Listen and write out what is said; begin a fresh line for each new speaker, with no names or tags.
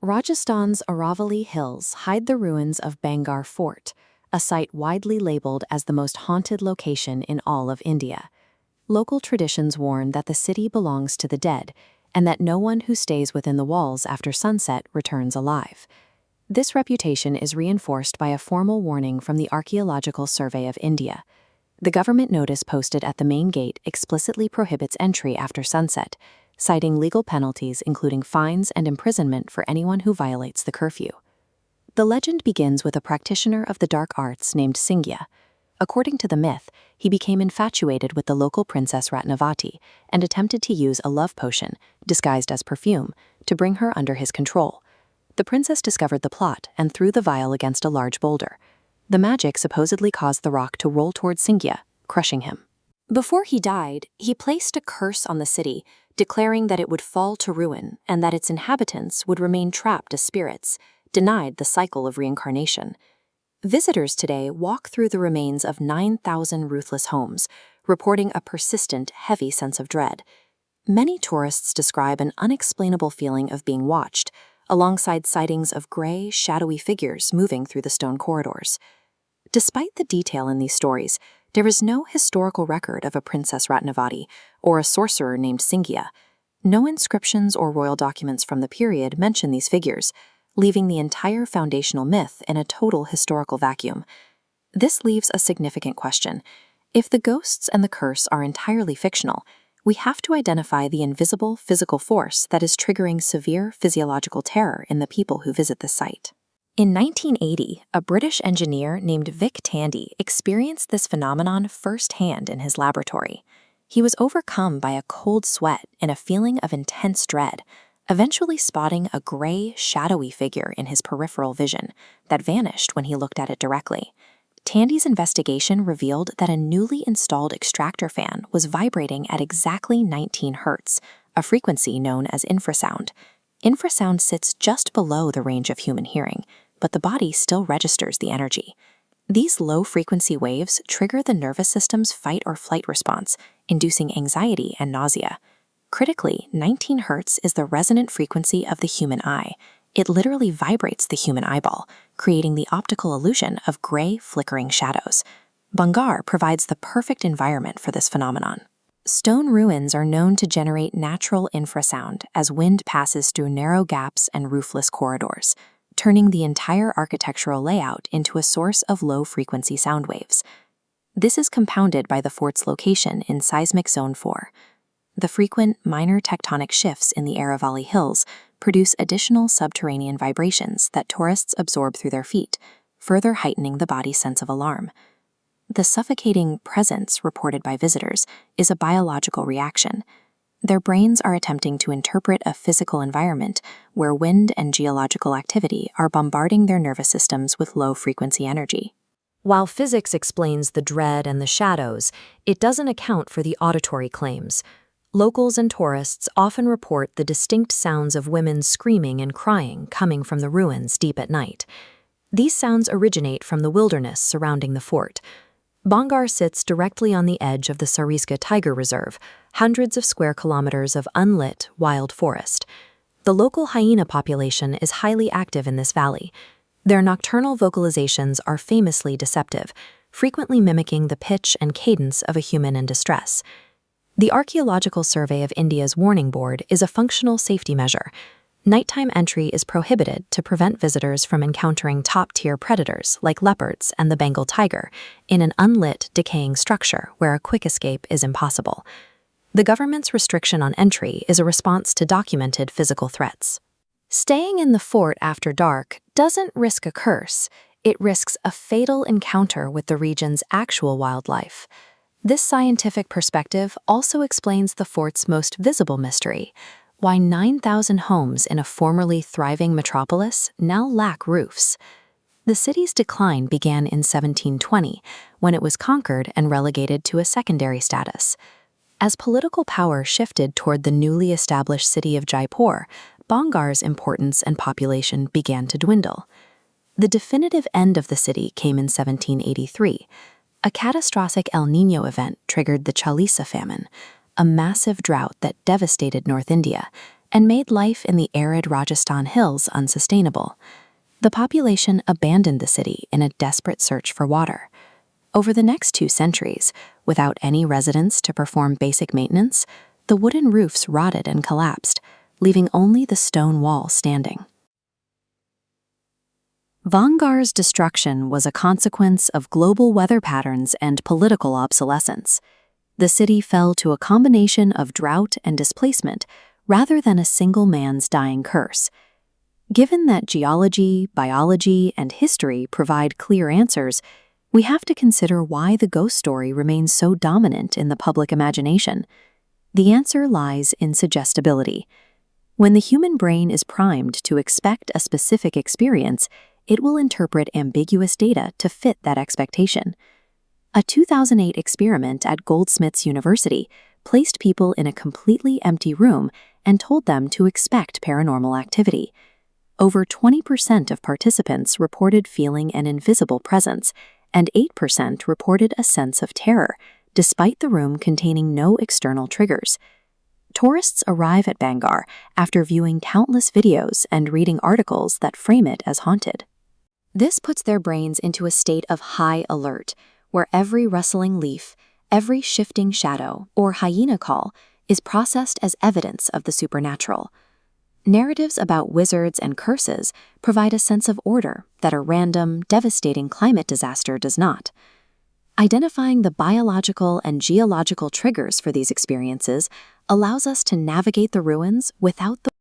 Rajasthan's Aravalli Hills hide the ruins of Bhangarh Fort, a site widely labeled as the most haunted location in all of India. Local traditions warn that the city belongs to the dead, and that no one who stays within the walls after sunset returns alive. This reputation is reinforced by a formal warning from the Archaeological Survey of India. The government notice posted at the main gate explicitly prohibits entry after sunset, citing legal penalties including fines and imprisonment for anyone who violates the curfew. The legend begins with a practitioner of the dark arts named Singya. According to the myth, he became infatuated with the local princess Ratnavati and attempted to use a love potion, disguised as perfume, to bring her under his control. The princess discovered the plot and threw the vial against a large boulder. The magic supposedly caused the rock to roll toward Singya, crushing him. Before he died, he placed a curse on the city, declaring that it would fall to ruin and that its inhabitants would remain trapped as spirits, denied the cycle of reincarnation. Visitors today walk through the remains of 9,000 ruthless homes, reporting a persistent, heavy sense of dread. Many tourists describe an unexplainable feeling of being watched, alongside sightings of gray, shadowy figures moving through the stone corridors. Despite the detail in these stories, there is no historical record of a Princess Ratnavati or a sorcerer named Singya. No inscriptions or royal documents from the period mention these figures, leaving the entire foundational myth in a total historical vacuum. This leaves a significant question. If the ghosts and the curse are entirely fictional, we have to identify the invisible physical force that is triggering severe physiological terror in the people who visit the site. In 1980, a British engineer named Vic Tandy experienced this phenomenon firsthand in his laboratory. He was overcome by a cold sweat and a feeling of intense dread, eventually spotting a gray, shadowy figure in his peripheral vision that vanished when he looked at it directly. Tandy's investigation revealed that a newly installed extractor fan was vibrating at exactly 19 Hz, a frequency known as infrasound. Infrasound sits just below the range of human hearing, but the body still registers the energy. These low-frequency waves trigger the nervous system's fight-or-flight response, inducing anxiety and nausea. Critically, 19 Hz is the resonant frequency of the human eye. It literally vibrates the human eyeball, creating the optical illusion of gray, flickering shadows. Bhangarh provides the perfect environment for this phenomenon. Stone ruins are known to generate natural infrasound as wind passes through narrow gaps and roofless corridors, turning the entire architectural layout into a source of low-frequency sound waves. This is compounded by the fort's location in seismic zone 4. The frequent minor tectonic shifts in the Aravalli Hills produce additional subterranean vibrations that tourists absorb through their feet, further heightening the body's sense of alarm. The suffocating presence reported by visitors is a biological reaction. Their brains are attempting to interpret a physical environment where wind and geological activity are bombarding their nervous systems with low-frequency energy. While physics explains the dread and the shadows, it doesn't account for the auditory claims. Locals and tourists often report the distinct sounds of women screaming and crying coming from the ruins deep at night. These sounds originate from the wilderness surrounding the fort. Bhangarh sits directly on the edge of the Sariska Tiger Reserve, hundreds of square kilometers of unlit, wild forest. The local hyena population is highly active in this valley. Their nocturnal vocalizations are famously deceptive, frequently mimicking the pitch and cadence of a human in distress. The Archaeological Survey of India's warning board is a functional safety measure. Nighttime entry is prohibited to prevent visitors from encountering top-tier predators like leopards and the Bengal tiger in an unlit, decaying structure where a quick escape is impossible. The government's restriction on entry is a response to documented physical threats. Staying in the fort after dark doesn't risk a curse, it risks a fatal encounter with the region's actual wildlife. This scientific perspective also explains the fort's most visible mystery: why 9,000 homes in a formerly thriving metropolis now lack roofs. The city's decline began in 1720, when it was conquered and relegated to a secondary status. As political power shifted toward the newly established city of Jaipur, Bhangarh's importance and population began to dwindle. The definitive end of the city came in 1783. A catastrophic El Niño event triggered the Chalisa famine, a massive drought that devastated North India, and made life in the arid Rajasthan hills unsustainable. The population abandoned the city in a desperate search for water. Over the next 2 centuries, without any residents to perform basic maintenance, the wooden roofs rotted and collapsed, leaving only the stone wall standing. Bhangarh's destruction was a consequence of global weather patterns and political obsolescence. The city fell to a combination of drought and displacement rather than a single man's dying curse. Given that geology, biology, and history provide clear answers, we have to consider why the ghost story remains so dominant in the public imagination. The answer lies in suggestibility. When the human brain is primed to expect a specific experience, it will interpret ambiguous data to fit that expectation. A 2008 experiment at Goldsmiths University placed people in a completely empty room and told them to expect paranormal activity. Over 20% of participants reported feeling an invisible presence, and 8% reported a sense of terror, despite the room containing no external triggers. Tourists arrive at Bhangarh after viewing countless videos and reading articles that frame it as haunted. This puts their brains into a state of high alert, where every rustling leaf, every shifting shadow, or hyena call is processed as evidence of the supernatural. Narratives about wizards and curses provide a sense of order that a random, devastating climate disaster does not. Identifying the biological and geological triggers for these experiences allows us to navigate the ruins without the